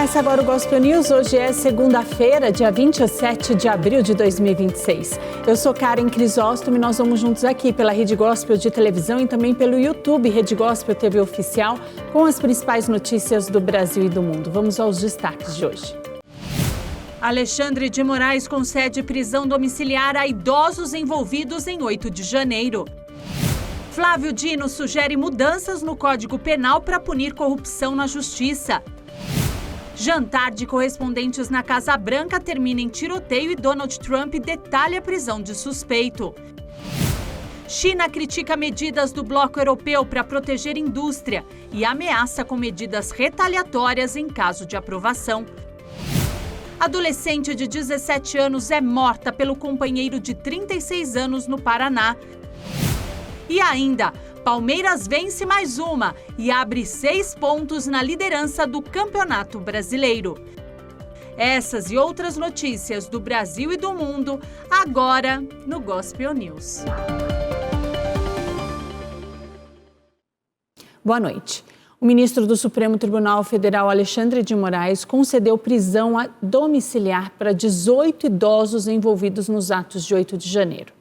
Começa agora o Gospel News. Hoje é segunda-feira, dia 27 de abril de 2026. Eu sou Karen Crisóstomo e nós vamos juntos aqui pela Rede Gospel de televisão e também pelo YouTube Rede Gospel TV Oficial com as principais notícias do Brasil e do mundo. Vamos aos destaques de hoje. Alexandre de Moraes concede prisão domiciliar a idosos envolvidos em 8 de janeiro. Flávio Dino sugere mudanças no Código Penal para punir corrupção na Justiça. Jantar de correspondentes na Casa Branca termina em tiroteio e Donald Trump detalha a prisão de suspeito. China critica medidas do bloco europeu para proteger indústria e ameaça com medidas retaliatórias em caso de aprovação. Adolescente de 17 anos é morta pelo companheiro de 36 anos no Paraná. E ainda, Palmeiras vence mais uma e abre 6 pontos na liderança do Campeonato Brasileiro. Essas e outras notícias do Brasil e do mundo, agora no Gospel News. Boa noite. O ministro do Supremo Tribunal Federal, Alexandre de Moraes, concedeu prisão domiciliar para 18 idosos envolvidos nos atos de 8 de janeiro.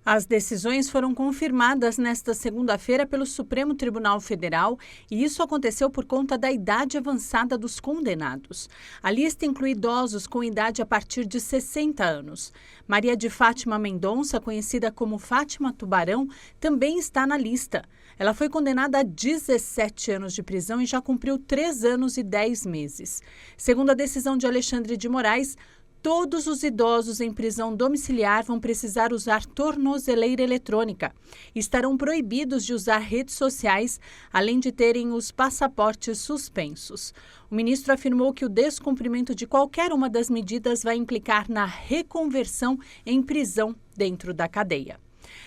As decisões foram confirmadas nesta segunda-feira pelo Supremo Tribunal Federal e isso aconteceu por conta da idade avançada dos condenados. A lista inclui idosos com idade a partir de 60 anos. Maria de Fátima Mendonça, conhecida como Fátima Tubarão, também está na lista. Ela foi condenada a 17 anos de prisão e já cumpriu 3 anos e 10 meses. Segundo a decisão de Alexandre de Moraes, todos os idosos em prisão domiciliar vão precisar usar tornozeleira eletrônica. Estarão proibidos de usar redes sociais, além de terem os passaportes suspensos. O ministro afirmou que o descumprimento de qualquer uma das medidas vai implicar na reconversão em prisão dentro da cadeia.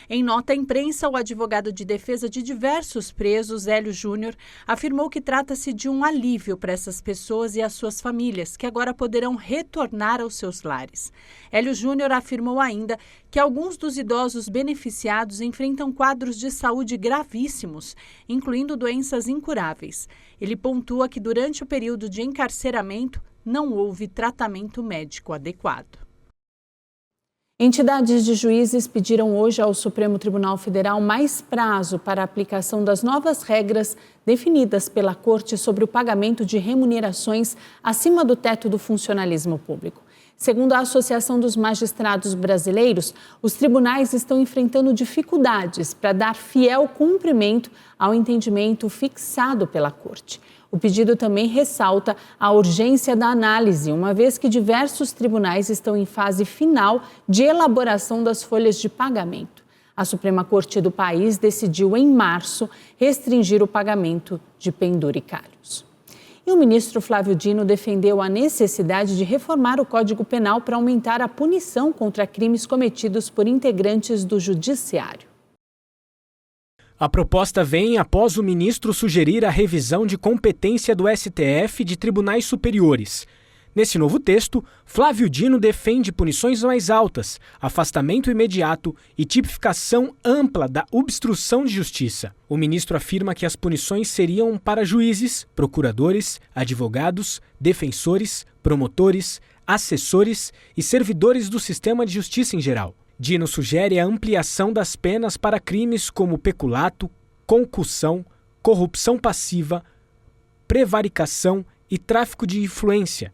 Em nota à imprensa, o advogado de defesa de diversos presos, Hélio Júnior, afirmou que trata-se de um alívio para essas pessoas e as suas famílias, que agora poderão retornar aos seus lares. Hélio Júnior afirmou ainda que alguns dos idosos beneficiados enfrentam quadros de saúde gravíssimos, incluindo doenças incuráveis. Ele pontua que durante o período de encarceramento não houve tratamento médico adequado. Entidades de juízes pediram hoje ao Supremo Tribunal Federal mais prazo para a aplicação das novas regras definidas pela Corte sobre o pagamento de remunerações acima do teto do funcionalismo público. Segundo a Associação dos Magistrados Brasileiros, os tribunais estão enfrentando dificuldades para dar fiel cumprimento ao entendimento fixado pela Corte. O pedido também ressalta a urgência da análise, uma vez que diversos tribunais estão em fase final de elaboração das folhas de pagamento. A Suprema Corte do país decidiu, em março, restringir o pagamento de penduricalhos. E o ministro Flávio Dino defendeu a necessidade de reformar o Código Penal para aumentar a punição contra crimes cometidos por integrantes do Judiciário. A proposta vem após o ministro sugerir a revisão de competência do STF de tribunais superiores. Nesse novo texto, Flávio Dino defende punições mais altas, afastamento imediato e tipificação ampla da obstrução de justiça. O ministro afirma que as punições seriam para juízes, procuradores, advogados, defensores, promotores, assessores e servidores do sistema de justiça em geral. Dino sugere a ampliação das penas para crimes como peculato, concussão, corrupção passiva, prevaricação e tráfico de influência,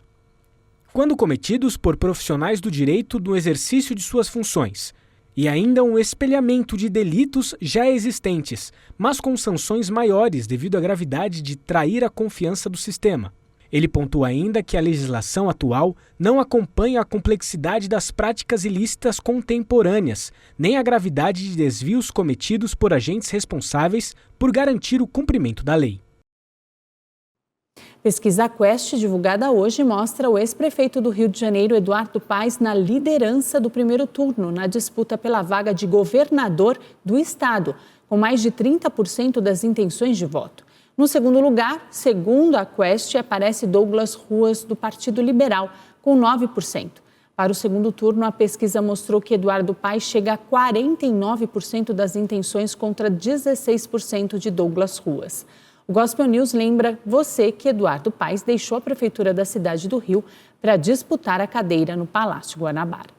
quando cometidos por profissionais do direito no exercício de suas funções, e ainda um espelhamento de delitos já existentes, mas com sanções maiores devido à gravidade de trair a confiança do sistema. Ele pontua ainda que a legislação atual não acompanha a complexidade das práticas ilícitas contemporâneas, nem a gravidade de desvios cometidos por agentes responsáveis por garantir o cumprimento da lei. Pesquisa Quest, divulgada hoje, mostra o ex-prefeito do Rio de Janeiro, Eduardo Paes, na liderança do primeiro turno, na disputa pela vaga de governador do estado, com mais de 30% das intenções de voto. No segundo lugar, segundo a Quest, aparece Douglas Ruas, do Partido Liberal, com 9%. Para o segundo turno, a pesquisa mostrou que Eduardo Paes chega a 49% das intenções contra 16% de Douglas Ruas. O Gospel News lembra você que Eduardo Paes deixou a prefeitura da cidade do Rio para disputar a cadeira no Palácio Guanabara.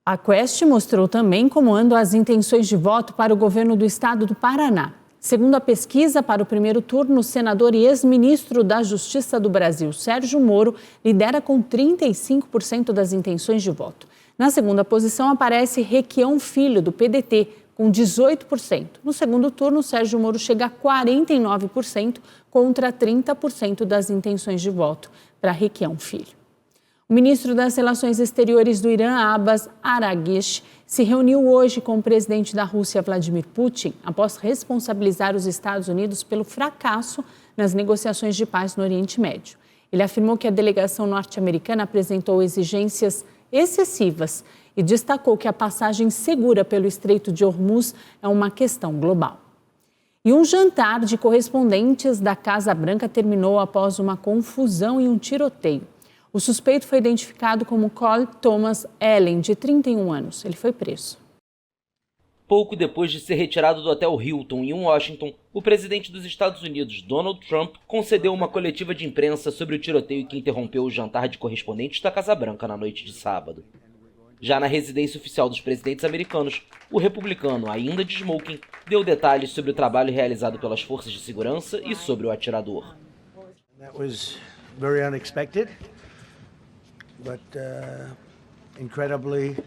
A Quest mostrou também como andam as intenções de voto para o governo do estado do Paraná. Segundo a pesquisa, para o primeiro turno, o senador e ex-ministro da Justiça do Brasil, Sérgio Moro, lidera com 35% das intenções de voto. Na segunda posição aparece Requião Filho, do PDT, com 18%. No segundo turno, Sérgio Moro chega a 49% contra 30% das intenções de voto para Requião Filho. O ministro das Relações Exteriores do Irã, Abbas Araghchi, se reuniu hoje com o presidente da Rússia, Vladimir Putin, após responsabilizar os Estados Unidos pelo fracasso nas negociações de paz no Oriente Médio. Ele afirmou que a delegação norte-americana apresentou exigências excessivas e destacou que a passagem segura pelo Estreito de Hormuz é uma questão global. E um jantar de correspondentes da Casa Branca terminou após uma confusão e um tiroteio. O suspeito foi identificado como Cole Thomas Allen, de 31 anos. Ele foi preso. Pouco depois de ser retirado do Hotel Hilton, em Washington, o presidente dos Estados Unidos, Donald Trump, concedeu uma coletiva de imprensa sobre o tiroteio que interrompeu o jantar de correspondentes da Casa Branca na noite de sábado. Já na residência oficial dos presidentes americanos, o republicano, ainda de smoking, deu detalhes sobre o trabalho realizado pelas forças de segurança e sobre o atirador. That was very unexpected, but incredibly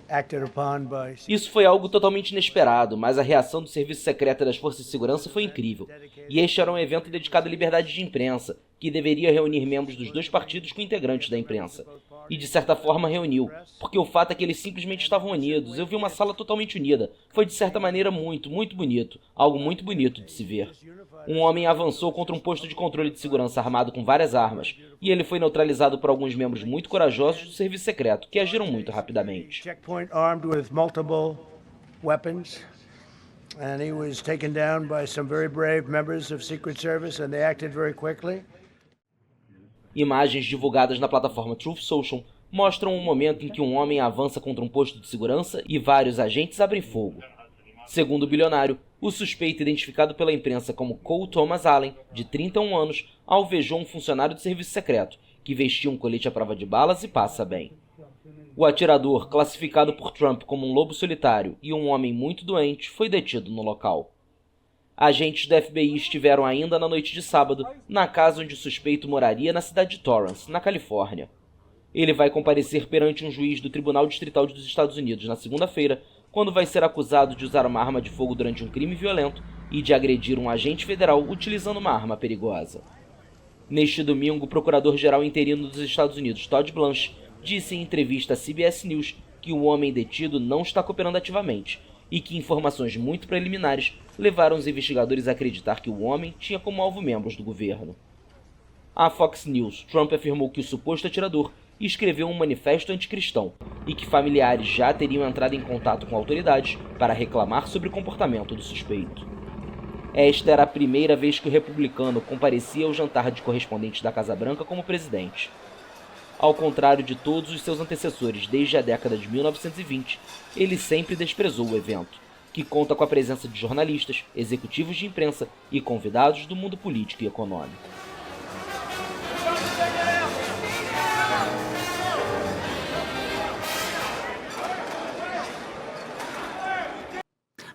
acted upon by... Isso foi algo totalmente inesperado, mas a reação do Serviço Secreto e das Forças de Segurança foi incrível. E este era um evento dedicado à liberdade de imprensa, que deveria reunir membros dos dois partidos com integrantes da imprensa. E de certa forma reuniu, porque o fato é que eles simplesmente estavam unidos. Eu vi uma sala totalmente unida. Foi de certa maneira muito bonito. Algo muito bonito de se ver. Um homem avançou contra um posto de controle de segurança armado com várias armas, e ele foi neutralizado por alguns membros muito corajosos do serviço secreto, que agiram muito rapidamente. Checkpoint armed with multiple weapons, and he was taken down by some very brave members of Secret Service, and they acted very quickly. Imagens divulgadas na plataforma Truth Social mostram um momento em que um homem avança contra um posto de segurança e vários agentes abrem fogo. Segundo o bilionário, o suspeito, identificado pela imprensa como Cole Thomas Allen, de 31 anos, alvejou um funcionário do serviço secreto, que vestia um colete à prova de balas e passa bem. O atirador, classificado por Trump como um lobo solitário e um homem muito doente, foi detido no local. Agentes do FBI estiveram ainda na noite de sábado na casa onde o suspeito moraria na cidade de Torrance, na Califórnia. Ele vai comparecer perante um juiz do Tribunal Distrital dos Estados Unidos na segunda-feira, quando vai ser acusado de usar uma arma de fogo durante um crime violento e de agredir um agente federal utilizando uma arma perigosa. Neste domingo, o procurador-geral interino dos Estados Unidos, Todd Blanche, disse em entrevista à CBS News que o homem detido não está cooperando ativamente e que informações muito preliminares levaram os investigadores a acreditar que o homem tinha como alvo membros do governo. À Fox News, Trump afirmou que o suposto atirador escreveu um manifesto anticristão e que familiares já teriam entrado em contato com autoridades para reclamar sobre o comportamento do suspeito. Esta era a primeira vez que o republicano comparecia ao jantar de correspondentes da Casa Branca como presidente. Ao contrário de todos os seus antecessores desde a década de 1920, ele sempre desprezou o evento, que conta com a presença de jornalistas, executivos de imprensa e convidados do mundo político e econômico.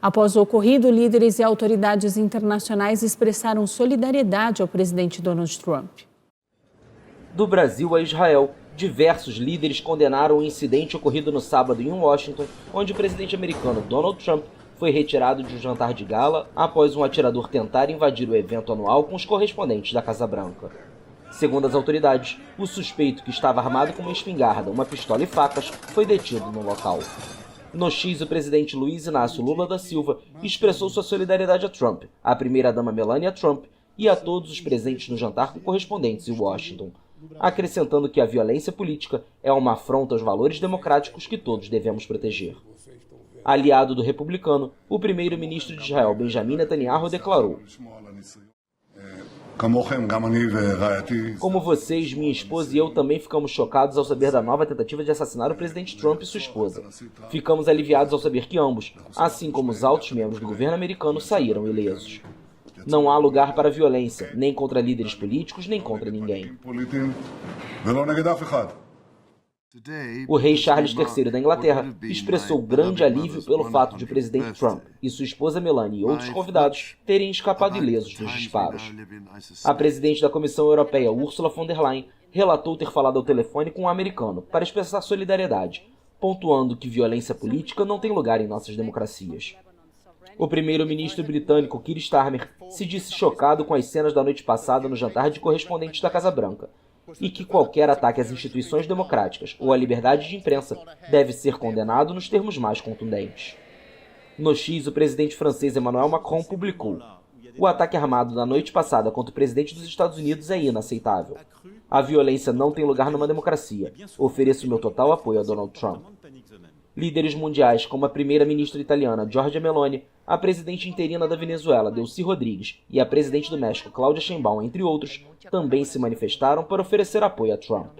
Após o ocorrido, líderes e autoridades internacionais expressaram solidariedade ao presidente Donald Trump. Do Brasil a Israel, diversos líderes condenaram o incidente ocorrido no sábado em Washington, onde o presidente americano Donald Trump foi retirado de um jantar de gala após um atirador tentar invadir o evento anual com os correspondentes da Casa Branca. Segundo as autoridades, o suspeito, que estava armado com uma espingarda, uma pistola e facas, foi detido no local. No X, o presidente Luiz Inácio Lula da Silva expressou sua solidariedade a Trump, à primeira-dama Melania Trump e a todos os presentes no jantar com correspondentes em Washington, acrescentando que a violência política é uma afronta aos valores democráticos que todos devemos proteger. Aliado do republicano, o primeiro-ministro de Israel, Benjamin Netanyahu, declarou: "Como vocês, minha esposa e eu também ficamos chocados ao saber da nova tentativa de assassinar o presidente Trump e sua esposa. Ficamos aliviados ao saber que ambos, assim como os altos membros do governo americano, saíram ilesos." Não há lugar para violência, nem contra líderes políticos, nem contra ninguém. O rei Charles III da Inglaterra expressou grande alívio pelo fato de o presidente Trump e sua esposa Melania e outros convidados terem escapado ilesos dos disparos. A presidente da Comissão Europeia, Ursula von der Leyen, relatou ter falado ao telefone com um americano para expressar solidariedade, pontuando que violência política não tem lugar em nossas democracias. O primeiro-ministro britânico Keir Starmer se disse chocado com as cenas da noite passada no jantar de correspondentes da Casa Branca, e que qualquer ataque às instituições democráticas ou à liberdade de imprensa deve ser condenado nos termos mais contundentes. No X, o presidente francês Emmanuel Macron publicou: "O ataque armado da noite passada contra o presidente dos Estados Unidos é inaceitável. A violência não tem lugar numa democracia. Ofereço meu total apoio a Donald Trump." Líderes mundiais como a primeira-ministra italiana Giorgia Meloni, a presidente interina da Venezuela Delcy Rodrigues e a presidente do México Claudia Sheinbaum, entre outros, também se manifestaram para oferecer apoio a Trump.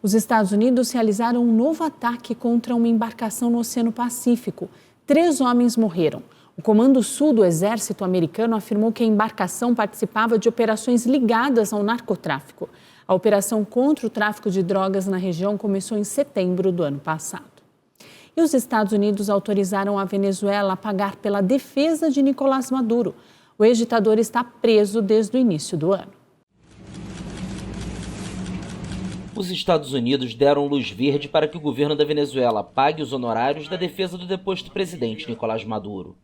Os Estados Unidos realizaram um novo ataque contra uma embarcação no Oceano Pacífico. 3 homens morreram. O Comando Sul do Exército americano afirmou que a embarcação participava de operações ligadas ao narcotráfico. A operação contra o tráfico de drogas na região começou em setembro do ano passado. E os Estados Unidos autorizaram a Venezuela a pagar pela defesa de Nicolás Maduro. O ex-ditador está preso desde o início do ano. Os Estados Unidos deram luz verde para que o governo da Venezuela pague os honorários da defesa do deposto presidente Nicolás Maduro.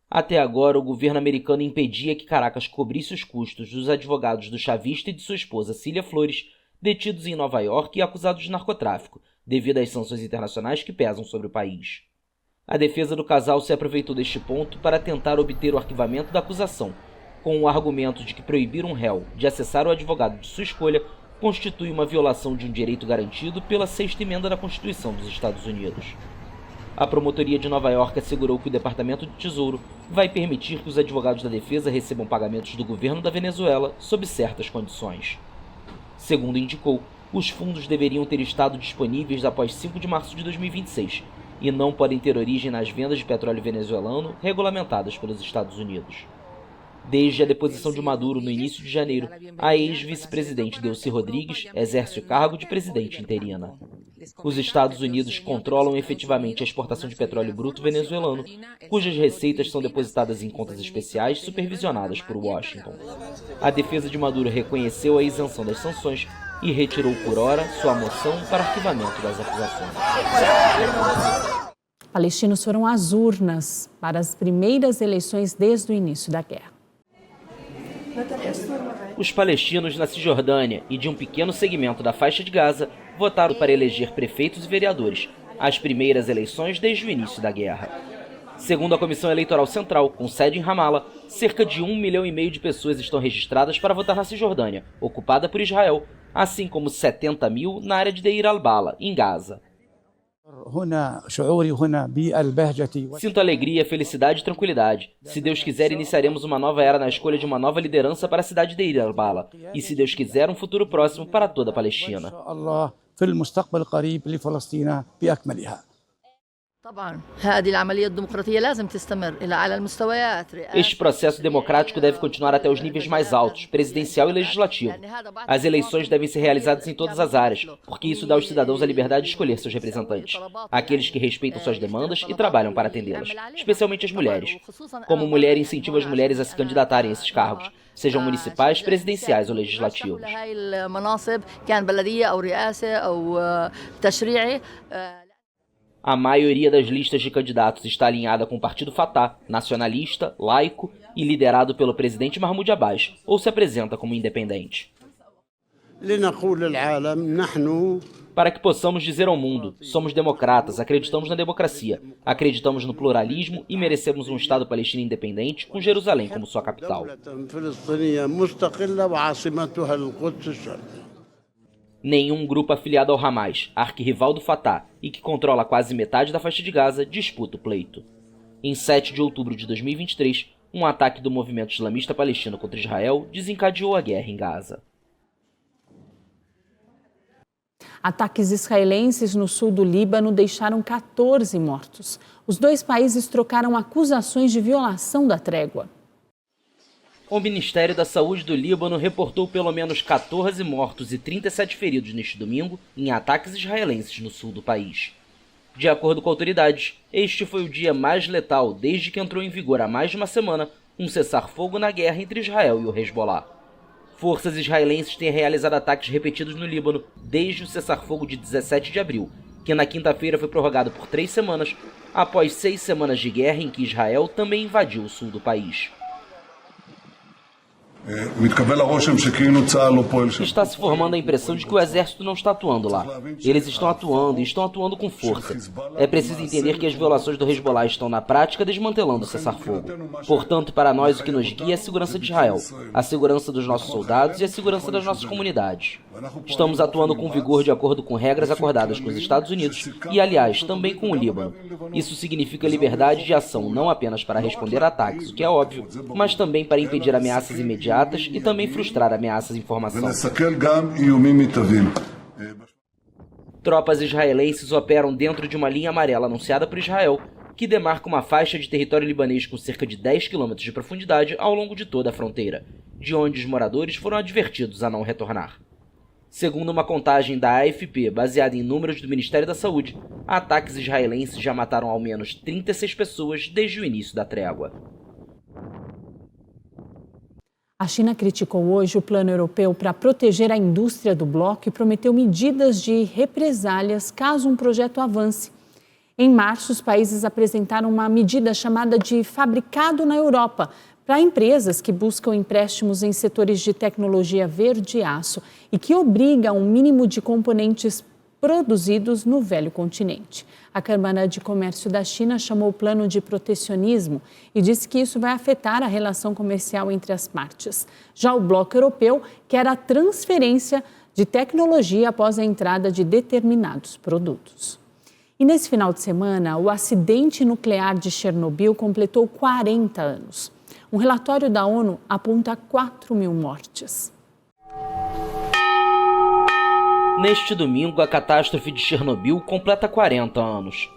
Até agora, o governo americano impedia que Caracas cobrisse os custos dos advogados do chavista e de sua esposa Cília Flores, detidos em Nova York e acusados de narcotráfico, devido às sanções internacionais que pesam sobre o país. A defesa do casal se aproveitou deste ponto para tentar obter o arquivamento da acusação, com o argumento de que proibir um réu de acessar o advogado de sua escolha constitui uma violação de um direito garantido pela 6ª emenda da Constituição dos Estados Unidos. A promotoria de Nova York assegurou que o Departamento de Tesouro vai permitir que os advogados da defesa recebam pagamentos do governo da Venezuela sob certas condições. Segundo indicou, os fundos deveriam ter estado disponíveis após 5 de março de 2026 e não podem ter origem nas vendas de petróleo venezuelano regulamentadas pelos Estados Unidos. Desde a deposição de Maduro no início de janeiro, a ex-vice-presidente Delcy Rodrigues exerce o cargo de presidente interina. Os Estados Unidos controlam efetivamente a exportação de petróleo bruto venezuelano, cujas receitas são depositadas em contas especiais supervisionadas por Washington. A defesa de Maduro reconheceu a isenção das sanções e retirou por hora sua moção para arquivamento das acusações. Palestinos foram às urnas para as primeiras eleições desde o início da guerra. Os palestinos na Cisjordânia e de um pequeno segmento da faixa de Gaza votaram para eleger prefeitos e vereadores, as primeiras eleições desde o início da guerra. Segundo a Comissão Eleitoral Central, com sede em Ramala, cerca de 1,5 milhão de pessoas estão registradas para votar na Cisjordânia, ocupada por Israel, assim como 70 mil na área de Deir al-Bala, em Gaza. Sinto alegria, felicidade e tranquilidade. Se Deus quiser, iniciaremos uma nova era na escolha de uma nova liderança para a cidade de Deir al-Bala. E se Deus quiser, um futuro próximo para toda a Palestina. Este processo democrático deve continuar até os níveis mais altos, presidencial e legislativo. As eleições devem ser realizadas em todas as áreas, porque isso dá aos cidadãos a liberdade de escolher seus representantes, aqueles que respeitam suas demandas e trabalham para atendê-las, especialmente as mulheres. Como mulher, incentivo as mulheres a se candidatarem a esses cargos, sejam municipais, presidenciais ou legislativos. A maioria das listas de candidatos está alinhada com o Partido Fatah, nacionalista, laico e liderado pelo presidente Mahmoud Abbas, ou se apresenta como independente. Para que possamos dizer ao mundo, somos democratas, acreditamos na democracia, acreditamos no pluralismo e merecemos um Estado palestino independente com Jerusalém como sua capital. Nenhum grupo afiliado ao Hamas, arquirrival do Fatah, e que controla quase metade da faixa de Gaza, disputa o pleito. Em 7 de outubro de 2023, um ataque do movimento islamista palestino contra Israel desencadeou a guerra em Gaza. Ataques israelenses no sul do Líbano deixaram 14 mortos. Os 2 países trocaram acusações de violação da trégua. O Ministério da Saúde do Líbano reportou pelo menos 14 mortos e 37 feridos neste domingo em ataques israelenses no sul do país. De acordo com autoridades, este foi o dia mais letal desde que entrou em vigor há mais de uma semana um cessar-fogo na guerra entre Israel e o Hezbollah. Forças israelenses têm realizado ataques repetidos no Líbano desde o cessar-fogo de 17 de abril, que na quinta-feira foi prorrogado por 3 semanas, após 6 semanas de guerra em que Israel também invadiu o sul do país. Está se formando a impressão de que o exército não está atuando lá. Eles estão atuando e estão atuando com força. É preciso entender que as violações do Hezbollah estão na prática desmantelando o cessar-fogo. Portanto, para nós o que nos guia é a segurança de Israel, a segurança dos nossos soldados e a segurança das nossas comunidades. Estamos atuando com vigor de acordo com regras acordadas com os Estados Unidos e, aliás, também com o Líbano. Isso significa liberdade de ação não apenas para responder a ataques, o que é óbvio, mas também para impedir ameaças imediatas e também frustrar ameaças de informação. Tropas israelenses operam dentro de uma linha amarela anunciada por Israel, que demarca uma faixa de território libanês com cerca de 10 km de profundidade ao longo de toda a fronteira, de onde os moradores foram advertidos a não retornar. Segundo uma contagem da AFP, baseada em números do Ministério da Saúde, ataques israelenses já mataram ao menos 36 pessoas desde o início da trégua. A China criticou hoje o plano europeu para proteger a indústria do bloco e prometeu medidas de represálias caso um projeto avance. Em março, os países apresentaram uma medida chamada de Fabricado na Europa para empresas que buscam empréstimos em setores de tecnologia verde e aço e que obriga um mínimo de componentes produzidos no velho continente. A Câmara de Comércio da China chamou o plano de protecionismo e disse que isso vai afetar a relação comercial entre as partes. Já o bloco europeu quer a transferência de tecnologia após a entrada de determinados produtos. E nesse final de semana, o acidente nuclear de Chernobyl completou 40 anos. Um relatório da ONU aponta 4.000 mortes. Neste domingo, a catástrofe de Chernobyl completa 40 anos.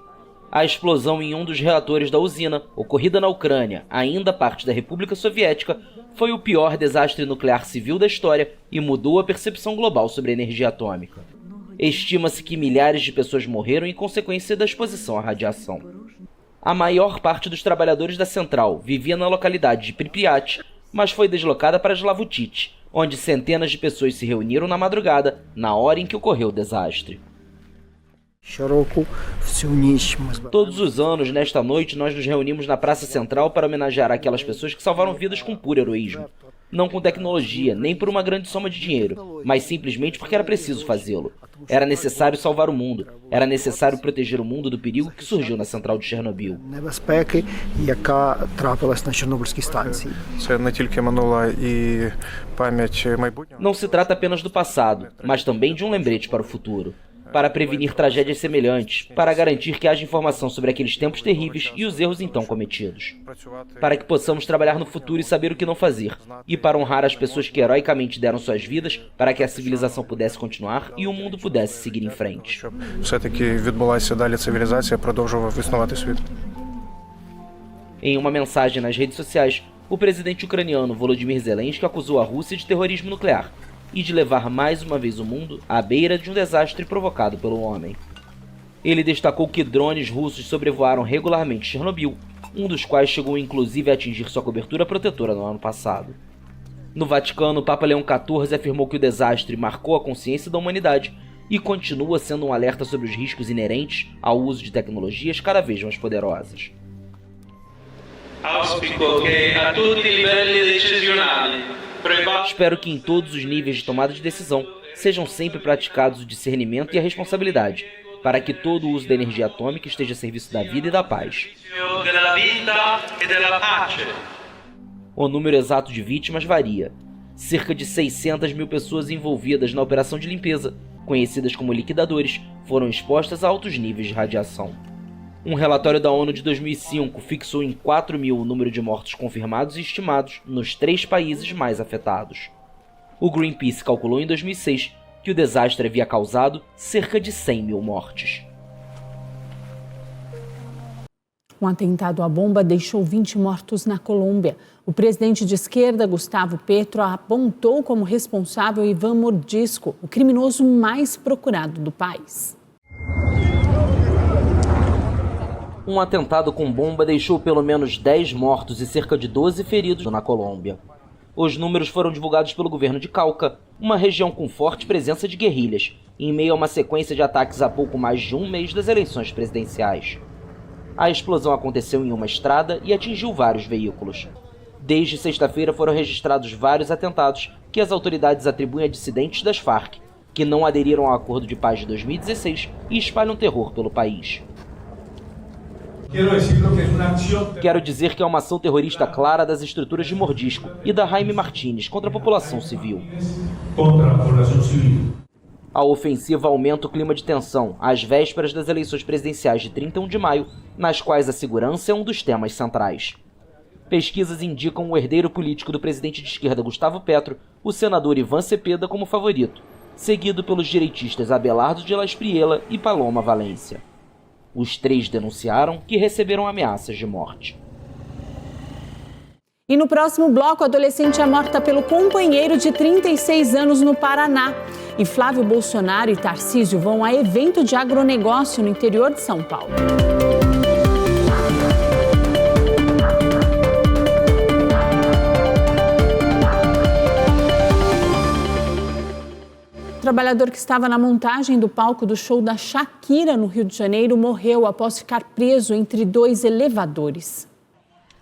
A explosão em um dos reatores da usina, ocorrida na Ucrânia, ainda parte da República Soviética, foi o pior desastre nuclear civil da história e mudou a percepção global sobre a energia atômica. Estima-se que milhares de pessoas morreram em consequência da exposição à radiação. A maior parte dos trabalhadores da central vivia na localidade de Pripyat, mas foi deslocada para Slavutich, onde centenas de pessoas se reuniram na madrugada, na hora em que ocorreu o desastre. Todos os anos, nesta noite, nós nos reunimos na Praça Central para homenagear aquelas pessoas que salvaram vidas com puro heroísmo. Não com tecnologia, nem por uma grande soma de dinheiro, mas simplesmente porque era preciso fazê-lo. Era necessário salvar o mundo. Era necessário proteger o mundo do perigo que surgiu na central de Chernobyl. Não se trata apenas do passado, mas também de um lembrete para o futuro. Para prevenir tragédias semelhantes, para garantir que haja informação sobre aqueles tempos terríveis e os erros então cometidos. Para que possamos trabalhar no futuro e saber o que não fazer, e para honrar as pessoas que heroicamente deram suas vidas para que a civilização pudesse continuar e o mundo pudesse seguir em frente. Em uma mensagem nas redes sociais, o presidente ucraniano Volodymyr Zelensky acusou a Rússia de terrorismo nuclear e de levar mais uma vez o mundo à beira de um desastre provocado pelo homem. Ele destacou que drones russos sobrevoaram regularmente Chernobyl, um dos quais chegou inclusive a atingir sua cobertura protetora no ano passado. No Vaticano, o Papa Leão XIV afirmou que o desastre marcou a consciência da humanidade e continua sendo um alerta sobre os riscos inerentes ao uso de tecnologias cada vez mais poderosas. Auspico che a tutti i livelli decisionali. Espero que em todos os níveis de tomada de decisão sejam sempre praticados o discernimento e a responsabilidade, para que todo o uso da energia atômica esteja a serviço da vida e da paz. O número exato de vítimas varia. Cerca de 600.000 pessoas envolvidas na operação de limpeza, conhecidas como liquidadores, foram expostas a altos níveis de radiação. Um relatório da ONU de 2005 fixou em 4.000 o número de mortos confirmados e estimados nos 3 países mais afetados. O Greenpeace calculou em 2006 que o desastre havia causado cerca de 100.000 mortes. Um atentado à bomba deixou 20 mortos na Colômbia. O presidente de esquerda, Gustavo Petro, apontou como responsável Iván Mordisco, o criminoso mais procurado do país. Um atentado com bomba deixou pelo menos 10 mortos e cerca de 12 feridos na Colômbia. Os números foram divulgados pelo governo de Cauca, uma região com forte presença de guerrilhas, em meio a uma sequência de ataques há pouco mais de um mês das eleições presidenciais. A explosão aconteceu em uma estrada e atingiu vários veículos. Desde sexta-feira foram registrados vários atentados que as autoridades atribuem a dissidentes das Farc, que não aderiram ao Acordo de Paz de 2016 e espalham terror pelo país. Quero dizer que é uma ação terrorista clara das estruturas de Mordisco e da Jaime Martínez contra a população civil. A ofensiva aumenta o clima de tensão às vésperas das eleições presidenciais de 31 de maio, nas quais a segurança é um dos temas centrais. Pesquisas indicam o herdeiro político do presidente de esquerda Gustavo Petro, o senador Ivan Cepeda, como favorito, seguido pelos direitistas Abelardo de la Espriella e Paloma Valência. Os três denunciaram que receberam ameaças de morte. E no próximo bloco, a adolescente é morta pelo companheiro de 36 anos no Paraná. E Flávio Bolsonaro e Tarcísio vão a evento de agronegócio no interior de São Paulo. O trabalhador que estava na montagem do palco do show da Shakira no Rio de Janeiro morreu após ficar preso entre 2 elevadores.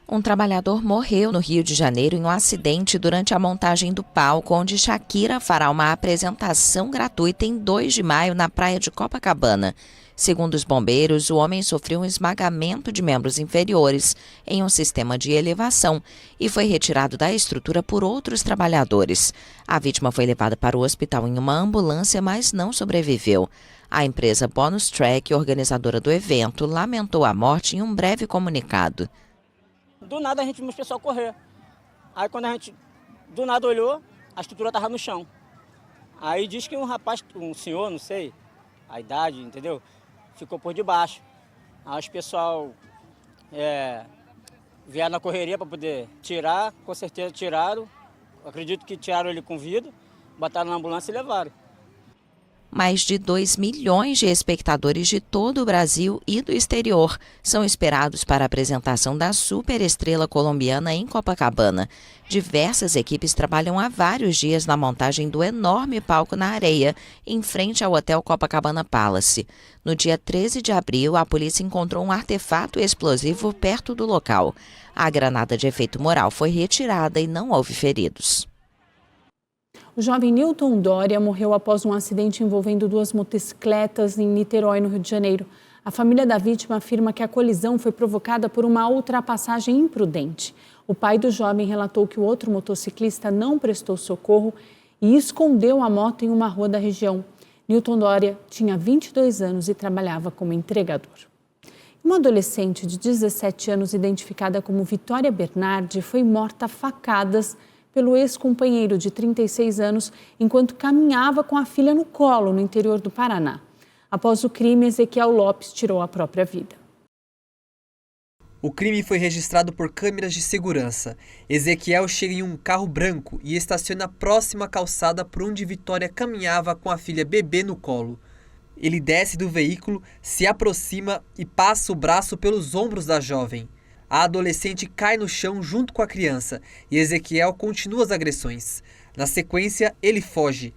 Um trabalhador morreu no Rio de Janeiro em um acidente durante a montagem do palco, onde Shakira fará uma apresentação gratuita em 2 de maio na praia de Copacabana. Segundo os bombeiros, o homem sofreu um esmagamento de membros inferiores em um sistema de elevação e foi retirado da estrutura por outros trabalhadores. A vítima foi levada para o hospital em uma ambulância, mas não sobreviveu. A empresa Bonus Track, organizadora do evento, lamentou a morte em um breve comunicado. Do nada a gente viu o pessoal correr. Aí quando a gente do nada olhou, a estrutura estava no chão. Aí diz que um rapaz, um senhor, não sei, a idade, entendeu? Ficou por debaixo. Aí os pessoal vieram na correria para poder tirar, com certeza tiraram. Acredito que tiraram ele com vida, botaram na ambulância e levaram. Mais de 2 milhões de espectadores de todo o Brasil e do exterior são esperados para a apresentação da superestrela colombiana em Copacabana. Diversas equipes trabalham há vários dias na montagem do enorme palco na areia, em frente ao Hotel Copacabana Palace. No dia 13 de abril, a polícia encontrou um artefato explosivo perto do local. A granada de efeito moral foi retirada e não houve feridos. O jovem Newton Dória morreu após um acidente envolvendo 2 motocicletas em Niterói, no Rio de Janeiro. A família da vítima afirma que a colisão foi provocada por uma ultrapassagem imprudente. O pai do jovem relatou que o outro motociclista não prestou socorro e escondeu a moto em uma rua da região. Newton Dória tinha 22 anos e trabalhava como entregador. Uma adolescente de 17 anos, identificada como Vitória Bernardi, foi morta a facadas pelo ex-companheiro de 36 anos, enquanto caminhava com a filha no colo, no interior do Paraná. Após o crime, Ezequiel Lopes tirou a própria vida. O crime foi registrado por câmeras de segurança. Ezequiel chega em um carro branco e estaciona próximo à calçada por onde Vitória caminhava com a filha bebê no colo. Ele desce do veículo, se aproxima e passa o braço pelos ombros da jovem. A adolescente cai no chão junto com a criança e Ezequiel continua as agressões. Na sequência, ele foge.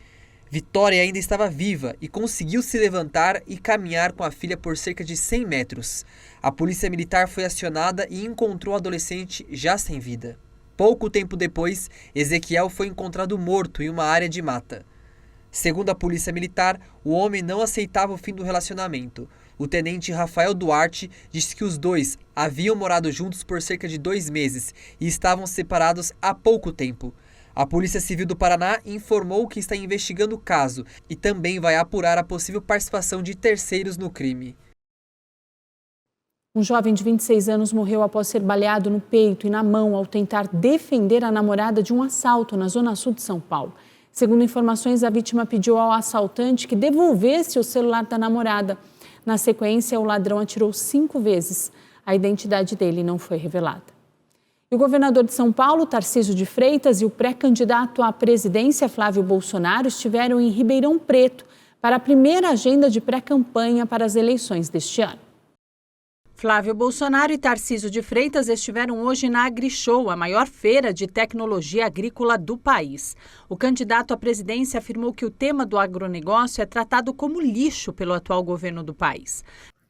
Vitória ainda estava viva e conseguiu se levantar e caminhar com a filha por cerca de 100 metros. A polícia militar foi acionada e encontrou a adolescente já sem vida. Pouco tempo depois, Ezequiel foi encontrado morto em uma área de mata. Segundo a polícia militar, o homem não aceitava o fim do relacionamento. O tenente Rafael Duarte disse que os dois haviam morado juntos por cerca de 2 meses e estavam separados há pouco tempo. A Polícia Civil do Paraná informou que está investigando o caso e também vai apurar a possível participação de terceiros no crime. Um jovem de 26 anos morreu após ser baleado no peito e na mão ao tentar defender a namorada de um assalto na zona sul de São Paulo. Segundo informações, a vítima pediu ao assaltante que devolvesse o celular da namorada. Na sequência, o ladrão atirou 5 vezes. A identidade dele não foi revelada. E o governador de São Paulo, Tarcísio de Freitas, e o pré-candidato à presidência, Flávio Bolsonaro, estiveram em Ribeirão Preto para a primeira agenda de pré-campanha para as eleições deste ano. Flávio Bolsonaro e Tarcísio de Freitas estiveram hoje na AgriShow, a maior feira de tecnologia agrícola do país. O candidato à presidência afirmou que o tema do agronegócio é tratado como lixo pelo atual governo do país.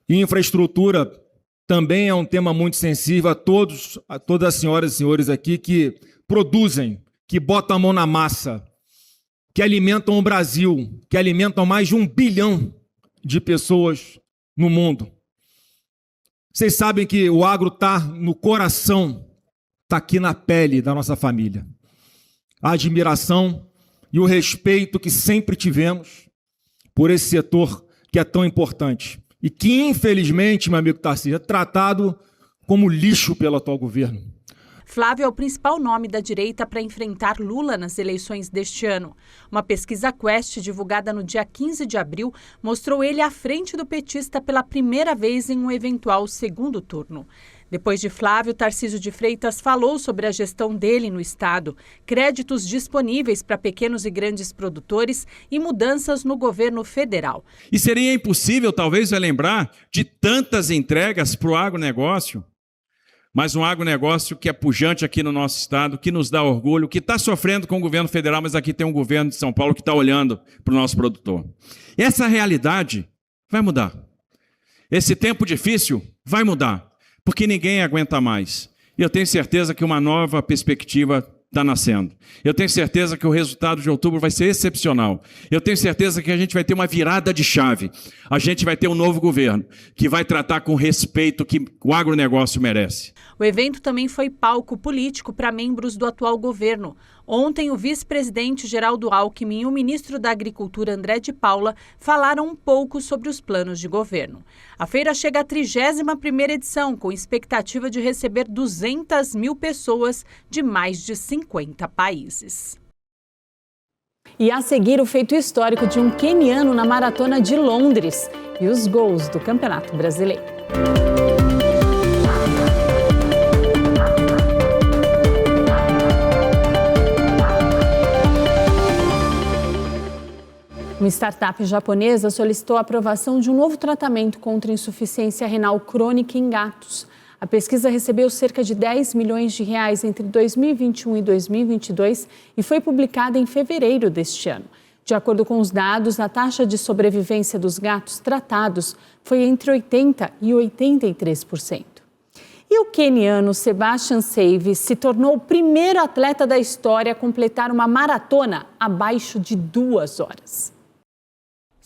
Infraestrutura também é um tema muito sensível a todas as senhoras e senhores aqui que produzem, que botam a mão na massa, que alimentam o Brasil, que alimentam mais de 1 bilhão de pessoas no mundo. Vocês sabem que o agro está no coração, está aqui na pele da nossa família. A admiração e o respeito que sempre tivemos por esse setor que é tão importante e que, infelizmente, meu amigo Tarcísio, é tratado como lixo pelo atual governo. Flávio é o principal nome da direita para enfrentar Lula nas eleições deste ano. Uma pesquisa Quest, divulgada no dia 15 de abril, mostrou ele à frente do petista pela primeira vez em um eventual segundo turno. Depois de Flávio, Tarcísio de Freitas falou sobre a gestão dele no estado, créditos disponíveis para pequenos e grandes produtores e mudanças no governo federal. E seria impossível, talvez, lembrar de tantas entregas para o agronegócio, mas um agronegócio que é pujante aqui no nosso estado, que nos dá orgulho, que está sofrendo com o governo federal, mas aqui tem um governo de São Paulo que está olhando para o nosso produtor. Essa realidade vai mudar. Esse tempo difícil vai mudar, porque ninguém aguenta mais. E eu tenho certeza que uma nova perspectiva está nascendo. Eu tenho certeza que o resultado de outubro vai ser excepcional. Eu tenho certeza que a gente vai ter uma virada de chave. A gente vai ter um novo governo que vai tratar com respeito que o agronegócio merece. O evento também foi palco político para membros do atual governo. Ontem, o vice-presidente Geraldo Alckmin e o ministro da Agricultura, André de Paula, falaram um pouco sobre os planos de governo. A feira chega à 31ª edição, com expectativa de receber 200 mil pessoas de mais de 50 países. E a seguir, o feito histórico de um queniano na Maratona de Londres e os gols do Campeonato Brasileiro. Uma startup japonesa solicitou a aprovação de um novo tratamento contra insuficiência renal crônica em gatos. A pesquisa recebeu cerca de 10 milhões de reais entre 2021 e 2022 e foi publicada em fevereiro deste ano. De acordo com os dados, a taxa de sobrevivência dos gatos tratados foi entre 80% e 83%. E o queniano Sebastian Save se tornou o primeiro atleta da história a completar uma maratona abaixo de 2 horas.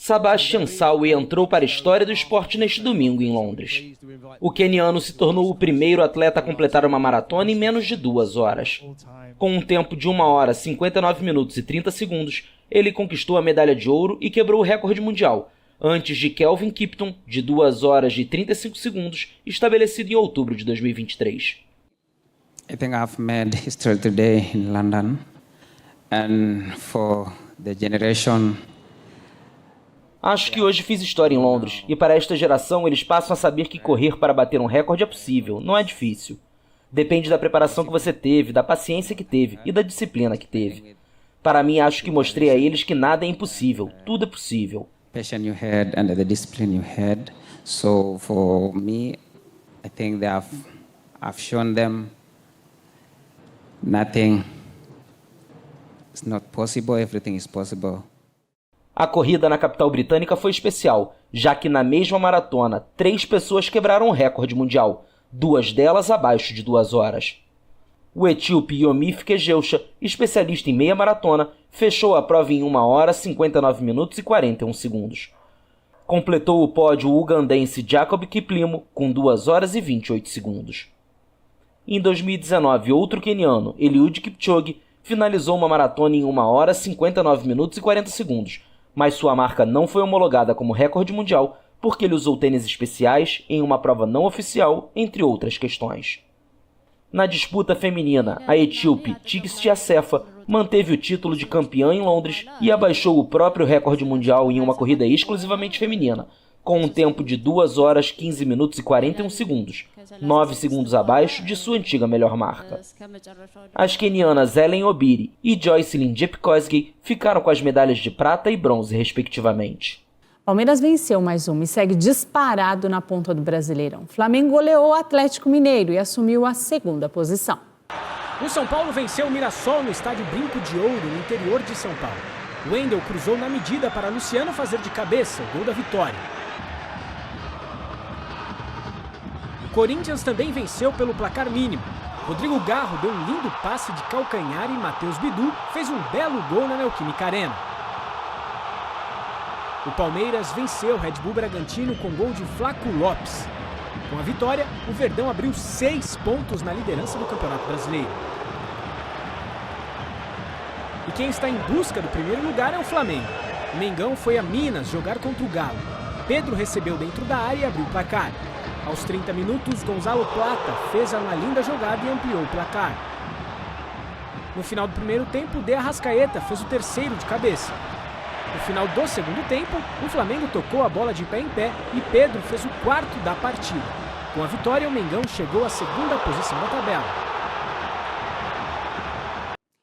Sebastian Sawe entrou para a história do esporte neste domingo em Londres. O queniano se tornou o primeiro atleta a completar uma maratona em menos de 2 horas. Com um tempo de 1 hora, 59 minutos e 30 segundos, ele conquistou a medalha de ouro e quebrou o recorde mundial, antes de Kelvin Kiptum, de 2 horas e 35 segundos, estabelecido em outubro de 2023. I think I've made history today in London, and for the generation. Acho que hoje fiz história em Londres, e para esta geração eles passam a saber que correr para bater um recorde é possível, não é difícil. Depende da preparação que você teve, da paciência que teve e da disciplina que teve. Para mim, acho que mostrei a eles que nada é impossível, tudo é possível. Passion you had and the discipline you had. So for me, I think that I've shown them nothing is not possible, everything is possible. A corrida na capital britânica foi especial, já que na mesma maratona, 3 pessoas quebraram o recorde mundial, 2 delas abaixo de 2 horas. O etíope Yomi Fikejeucha, especialista em meia maratona, fechou a prova em 1 hora, 59 minutos e 41 segundos. Completou o pódio o ugandense Jacob Kiplimo, com 2 horas e 28 segundos. Em 2019, outro queniano, Eliud Kipchoge, finalizou uma maratona em 1 hora, 59 minutos e 40 segundos, mas sua marca não foi homologada como recorde mundial porque ele usou tênis especiais em uma prova não oficial, entre outras questões. Na disputa feminina, a etíope Tigst Assefa manteve o título de campeã em Londres e abaixou o próprio recorde mundial em uma corrida exclusivamente feminina, com um tempo de 2 horas, 15 minutos e 41 segundos, 9 segundos abaixo de sua antiga melhor marca. As quenianas Ellen Obiri e Joycelyn Jepkosgei ficaram com as medalhas de prata e bronze, respectivamente. Palmeiras venceu mais uma e segue disparado na ponta do Brasileirão. Flamengo goleou o Atlético Mineiro e assumiu a 2ª posição. O São Paulo venceu o Mirassol no estádio Brinco de Ouro, no interior de São Paulo. O Wendel cruzou na medida para Luciano fazer de cabeça o gol da vitória. O Corinthians também venceu pelo placar mínimo. Rodrigo Garro deu um lindo passe de calcanhar e Matheus Bidu fez um belo gol na Neoquímica Arena. O Palmeiras venceu o Red Bull Bragantino com gol de Flaco Lopes. Com a vitória, o Verdão abriu 6 pontos na liderança do Campeonato Brasileiro. E quem está em busca do primeiro lugar é o Flamengo. O Mengão foi a Minas jogar contra o Galo. Pedro recebeu dentro da área e abriu o placar. Aos 30 minutos, Gonzalo Plata fez uma linda jogada e ampliou o placar. No final do primeiro tempo, De Arrascaeta fez o 3º de cabeça. No final do segundo tempo, o Flamengo tocou a bola de pé em pé e Pedro fez o 4º da partida. Com a vitória, o Mengão chegou à 2ª posição da tabela.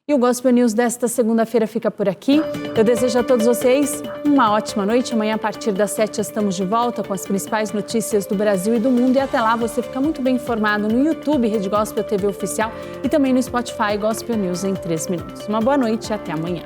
E o Gospel News desta segunda-feira fica por aqui. Eu desejo a todos vocês uma ótima noite. Amanhã, a partir das 7, estamos de volta com as principais notícias do Brasil e do mundo. E até lá, você fica muito bem informado no YouTube, Rede Gospel TV Oficial, e também no Spotify Gospel News em 3 minutos. Uma boa noite e até amanhã.